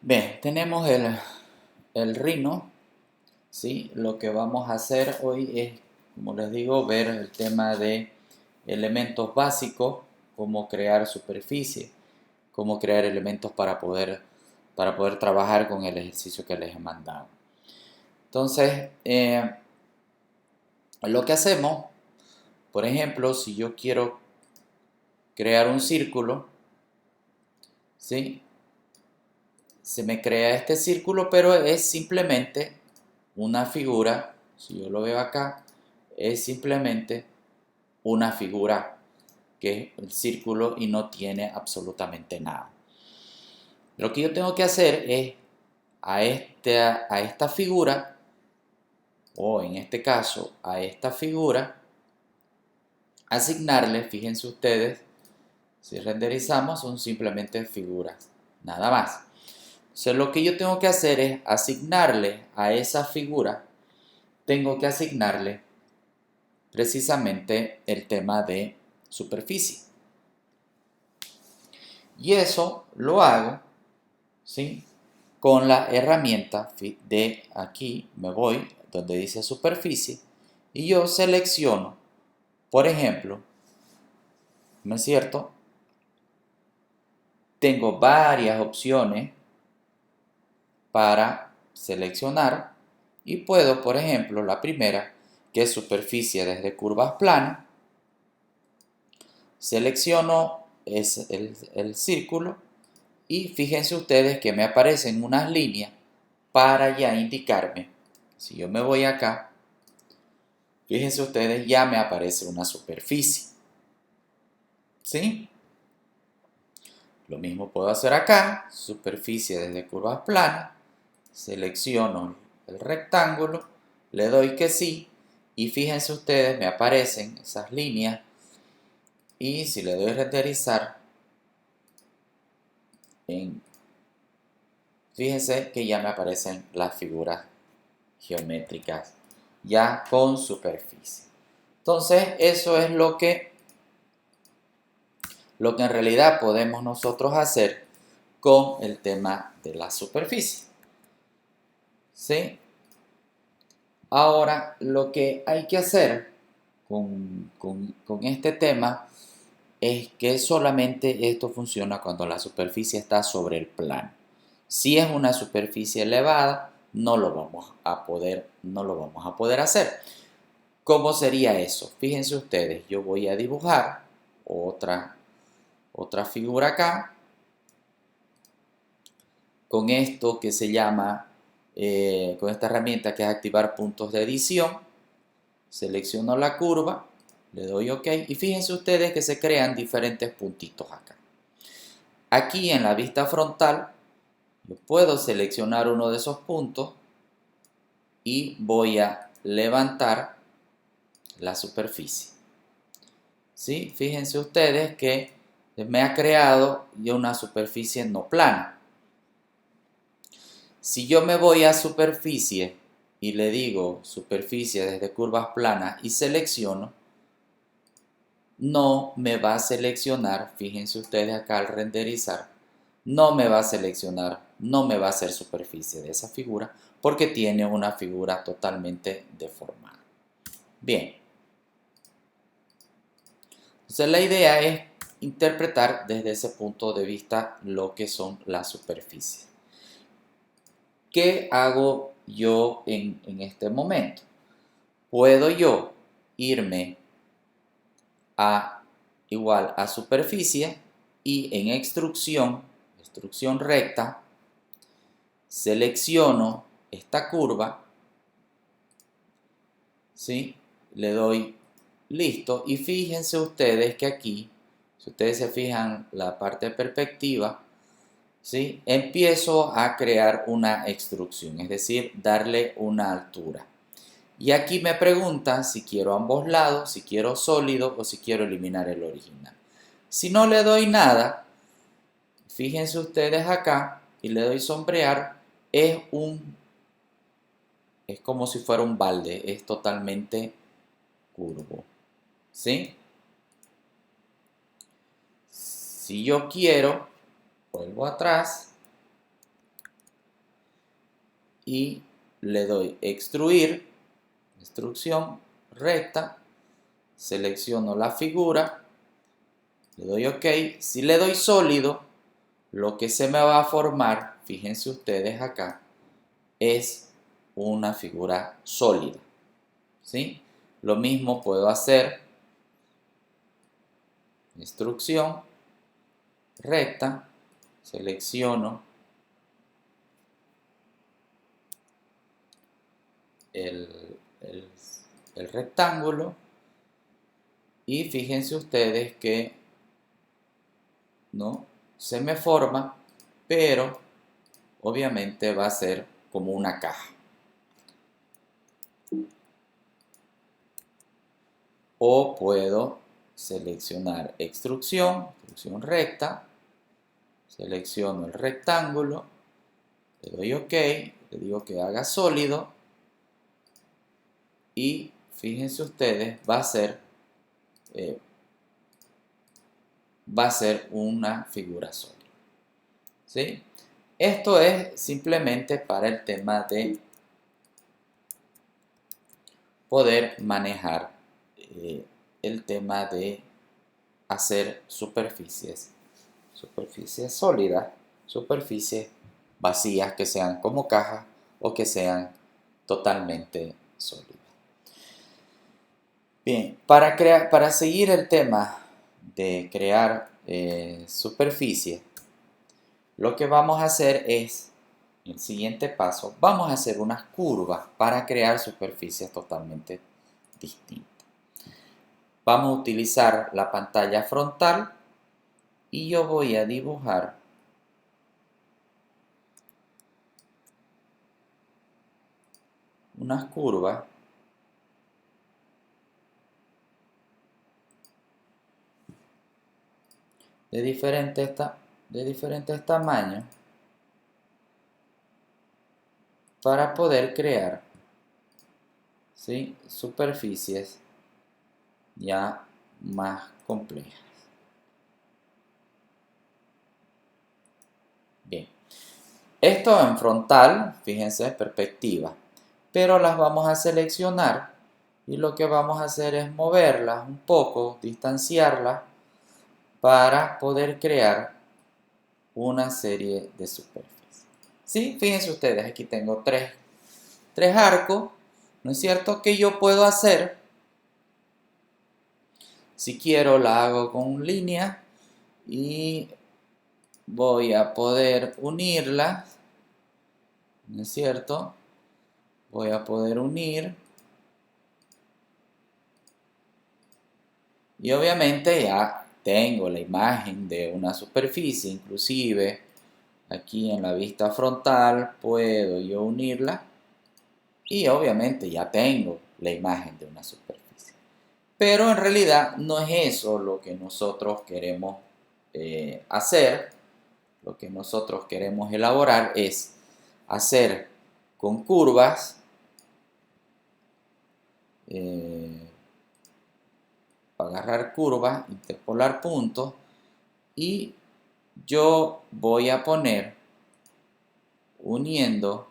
Bien, tenemos el Rhino, ¿sí? Lo que vamos a hacer hoy es, como les digo, ver el tema de elementos básicos, cómo crear superficie, cómo crear elementos para poder trabajar con el ejercicio que les he mandado. Entonces, lo que hacemos, por ejemplo, si yo quiero crear un círculo, ¿sí? Se me crea este círculo, pero es simplemente una figura. Si yo lo veo acá, es simplemente una figura que es el círculo y no tiene absolutamente nada. Lo que yo tengo que hacer es a esta figura, o en este caso a esta figura, asignarle, fíjense ustedes, si renderizamos son simplemente figuras, nada más. Entonces lo que yo tengo que hacer es asignarle a esa figura, tengo que asignarle precisamente el tema de superficie. Y eso lo hago, ¿sí? Con la herramienta de aquí, me voy donde dice superficie y yo selecciono, por ejemplo, ¿no es cierto? Tengo varias opciones para seleccionar y puedo, por ejemplo, la primera, que es superficie desde curvas planas, selecciono el círculo y fíjense ustedes que me aparecen unas líneas para ya indicarme. Si yo me voy acá, fíjense ustedes, ya me aparece una superficie. ¿Sí? Lo mismo puedo hacer acá, superficie desde curvas planas, selecciono el rectángulo, le doy que sí y fíjense ustedes, me aparecen esas líneas y si le doy renderizar, fíjense que ya me aparecen las figuras geométricas ya con superficie. Entonces eso es lo que en realidad podemos nosotros hacer con el tema de la superficie. ¿Sí? Ahora, lo que hay que hacer con este tema es que solamente esto funciona cuando la superficie está sobre el plano. Si es una superficie elevada, no lo vamos a poder hacer. ¿Cómo sería eso? Fíjense ustedes, yo voy a dibujar otra figura acá con esto que se llama, con esta herramienta que es activar puntos de edición. Selecciono la curva, le doy OK y fíjense ustedes que se crean diferentes puntitos acá. Aquí en la vista frontal yo puedo seleccionar uno de esos puntos y voy a levantar la superficie. ¿Sí? Fíjense ustedes que me ha creado ya una superficie no plana. Si yo me voy a superficie y le digo superficie desde curvas planas y selecciono, no me va a seleccionar, fíjense ustedes acá al renderizar, no me va a seleccionar, no me va a hacer superficie de esa figura porque tiene una figura totalmente deformada. Bien, entonces la idea es interpretar desde ese punto de vista lo que son las superficies. ¿Qué hago yo en este momento? Puedo yo irme a igual a superficie y en extrusión recta, selecciono esta curva, ¿sí? Le doy listo y fíjense ustedes que aquí, si ustedes se fijan la parte de perspectiva, ¿sí? Empiezo a crear una extrusión, es decir, darle una altura. Y aquí me pregunta si quiero ambos lados, si quiero sólido o si quiero eliminar el original. Si no le doy nada, fíjense ustedes acá y le doy sombrear, es como si fuera un balde, es totalmente curvo. ¿Sí? Si yo quiero, vuelvo atrás y le doy extruir, extrusión recta, selecciono la figura, le doy OK. Si le doy sólido, lo que se me va a formar, fíjense ustedes acá, es una figura sólida, ¿sí? Lo mismo puedo hacer, instrucción recta, selecciono el rectángulo y fíjense ustedes que no se me forma, pero obviamente va a ser como una caja. O puedo seleccionar extrusión recta, selecciono el rectángulo, le doy OK, le digo que haga sólido y fíjense ustedes, va a ser una figura sólida, ¿sí? Esto es simplemente para el tema de poder manejar el tema de hacer superficies sólidas, superficies vacías que sean como cajas o que sean totalmente sólidas. Bien, para seguir el tema de crear superficie, lo que vamos a hacer es, el siguiente paso, vamos a hacer unas curvas para crear superficies totalmente distintas. Vamos a utilizar la pantalla frontal y yo voy a dibujar unas curvas de diferentes tamaños para poder crear, ¿sí?, superficies ya más complejas. Bien, esto en frontal, fíjense, perspectiva, pero las vamos a seleccionar y lo que vamos a hacer es moverlas un poco, distanciarlas para poder crear una serie de superficies. ¿Sí? Fíjense ustedes, aquí tengo tres arcos, ¿no es cierto?, que yo puedo hacer. Si quiero la hago con línea y voy a poder unirlas, ¿no es cierto? Voy a poder unir y obviamente ya tengo la imagen de una superficie. Inclusive aquí en la vista frontal puedo yo unirla y obviamente ya tengo la imagen de una superficie. Pero en realidad no es eso lo que nosotros queremos hacer. Lo que nosotros queremos elaborar es hacer con curvas agarrar curvas, interpolar puntos y yo voy a poner uniendo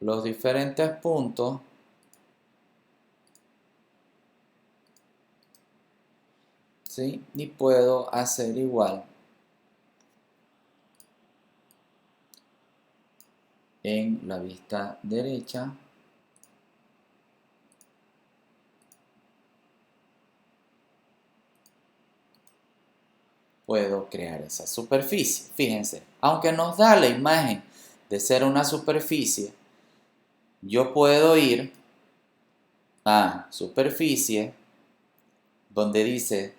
los diferentes puntos ¿sí? Y puedo hacer igual en la vista derecha. Puedo crear esa superficie. Fíjense, aunque nos da la imagen de ser una superficie, yo puedo ir a superficie donde dice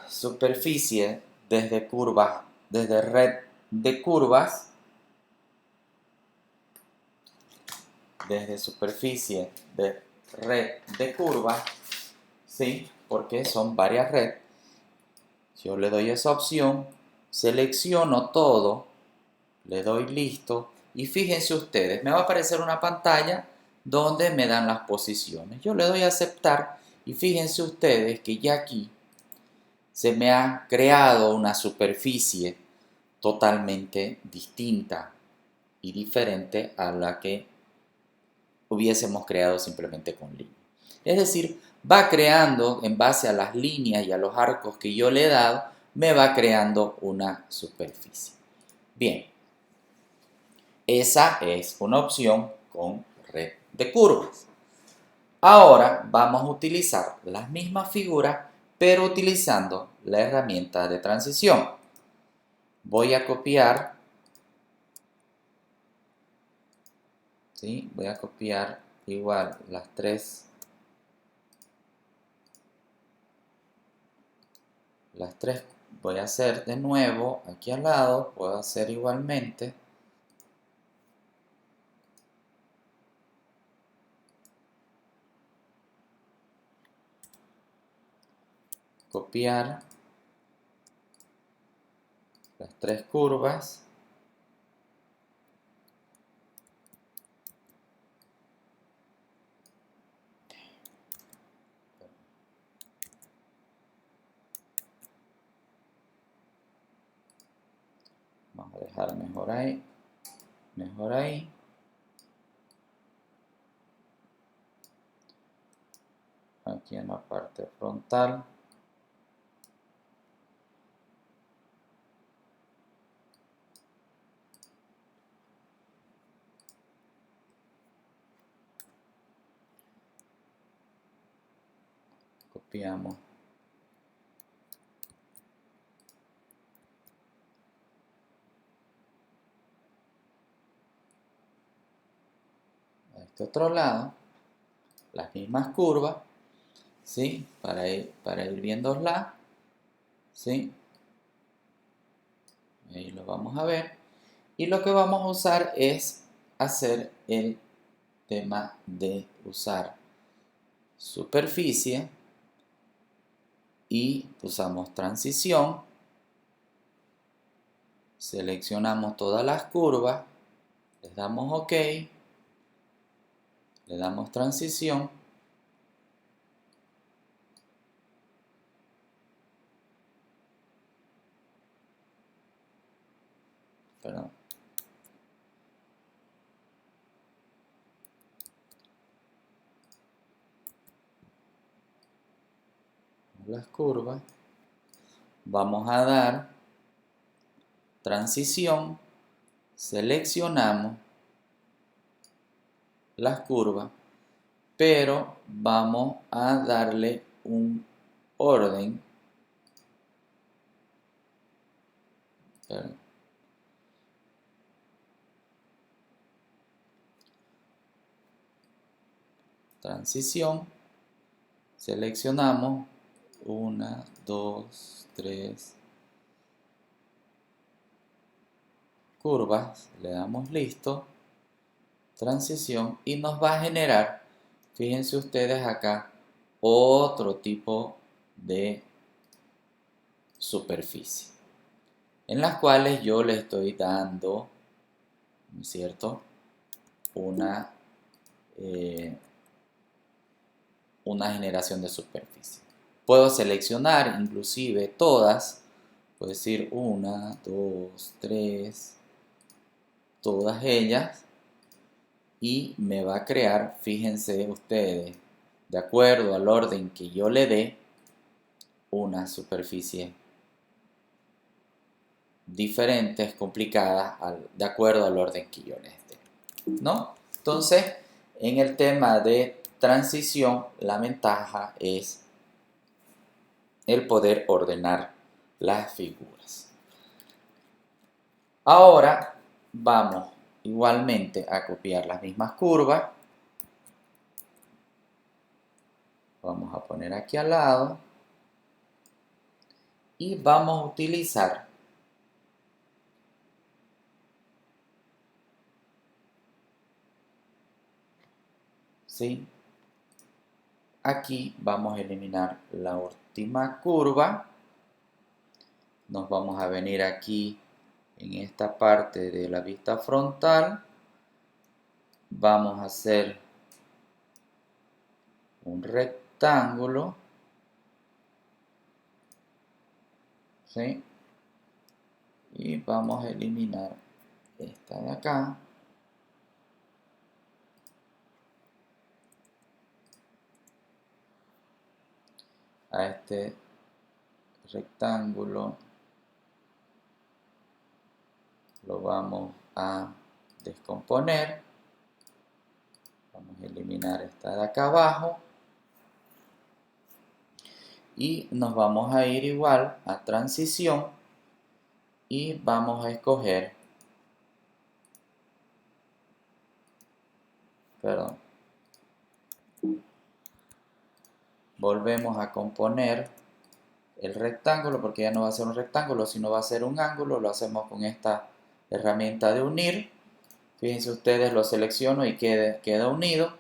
superficie desde curvas, desde red de curvas, desde superficie de red de curvas, ¿sí? Porque son varias redes. Yo le doy esa opción, selecciono todo le doy listo y fíjense ustedes, me va a aparecer una pantalla donde me dan las posiciones. Yo le doy a aceptar y fíjense ustedes que ya aquí se me ha creado una superficie totalmente distinta y diferente a la que hubiésemos creado simplemente con líneas. Es decir, va creando en base a las líneas y a los arcos que yo le he dado, me va creando una superficie. Bien, esa es una opción con red de curvas. Ahora vamos a utilizar las mismas figuras, pero utilizando la herramienta de transición. Voy a copiar, ¿sí? Voy a copiar igual las tres voy a hacer de nuevo aquí al lado, puedo hacer igualmente. Copiar las tres curvas. Vamos a dejar mejor ahí. Mejor ahí. Aquí en la parte frontal. Copiamos. A este otro lado. Las mismas curvas. ¿Sí? Para ir viéndolas. ¿Sí? Ahí lo vamos a ver. Y lo que vamos a usar es hacer el tema de usar superficie y usamos transición, seleccionamos todas las curvas, les damos OK, le damos transición, perdón, las curvas, vamos a dar transición, seleccionamos las curvas, pero vamos a darle un orden, perdón, transición, seleccionamos 1, 2, 3 curvas, le damos listo, transición y nos va a generar, fíjense ustedes acá, otro tipo de superficie en las cuales yo le estoy dando, ¿no es cierto?, una generación de superficie. Puedo seleccionar inclusive todas, puedo decir 1, 2, 3, todas ellas, y me va a crear, fíjense ustedes, de acuerdo al orden que yo le dé, una superficie diferentes, complicadas, de acuerdo al orden que yo les dé, ¿no? Entonces, en el tema de transición, la ventaja es el poder ordenar las figuras. Ahora vamos igualmente a copiar las mismas curvas. Vamos a poner aquí al lado. Y vamos a utilizar ¿sí? Aquí vamos a eliminar la última curva. Nos vamos a venir aquí en esta parte de la vista frontal vamos a hacer un rectángulo, ¿sí? Y vamos a eliminar esta de acá. A este rectángulo lo vamos a descomponer. Vamos a eliminar esta de acá abajo. Y nos vamos a ir igual a transición y vamos a escoger, perdón, volvemos a componer el rectángulo porque ya no va a ser un rectángulo sino va a ser un ángulo. Lo hacemos con esta herramienta de unir. Fíjense ustedes, lo selecciono y queda unido.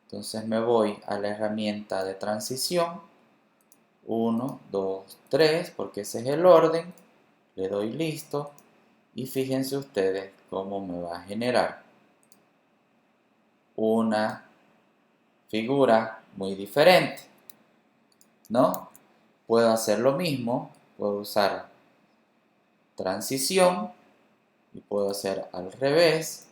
Entonces me voy a la herramienta de transición, 1, 2, 3, porque ese es el orden. Le doy listo y fíjense ustedes cómo me va a generar una figura muy diferente, ¿no? Puedo hacer lo mismo, puedo usar transición y puedo hacer al revés.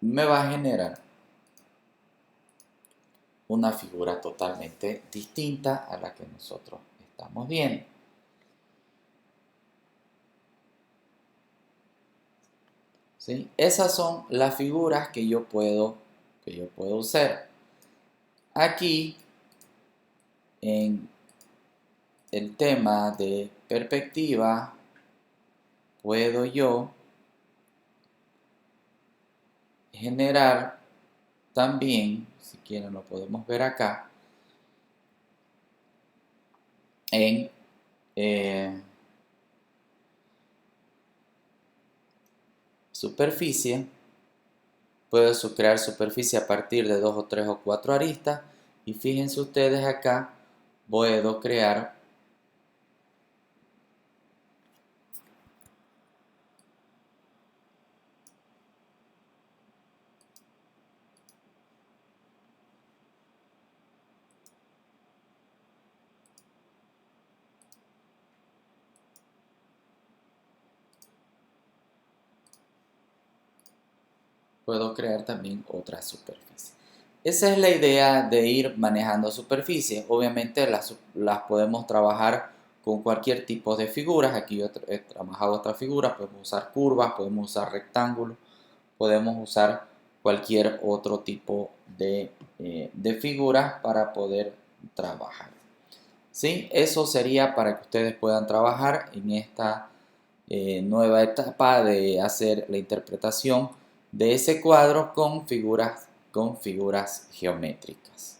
Me va a generar una figura totalmente distinta a la que nosotros estamos viendo. ¿Sí? Esas son las figuras que yo puedo usar. Aquí, en el tema de perspectiva, puedo yo generar también, si quieren lo podemos ver acá, en superficie. Puedo crear superficie a partir de 2 o 3 o 4 aristas. Y fíjense ustedes acá, puedo crear también otra superficie. Esa es la idea de ir manejando superficies. Obviamente las podemos trabajar con cualquier tipo de figuras. Aquí yo he trabajado otras figuras. Podemos usar curvas, podemos usar rectángulos, podemos usar cualquier otro tipo de figuras para poder trabajar. ¿Sí? Eso sería para que ustedes puedan trabajar en esta nueva etapa de hacer la interpretación de ese cuadro con figuras geométricas.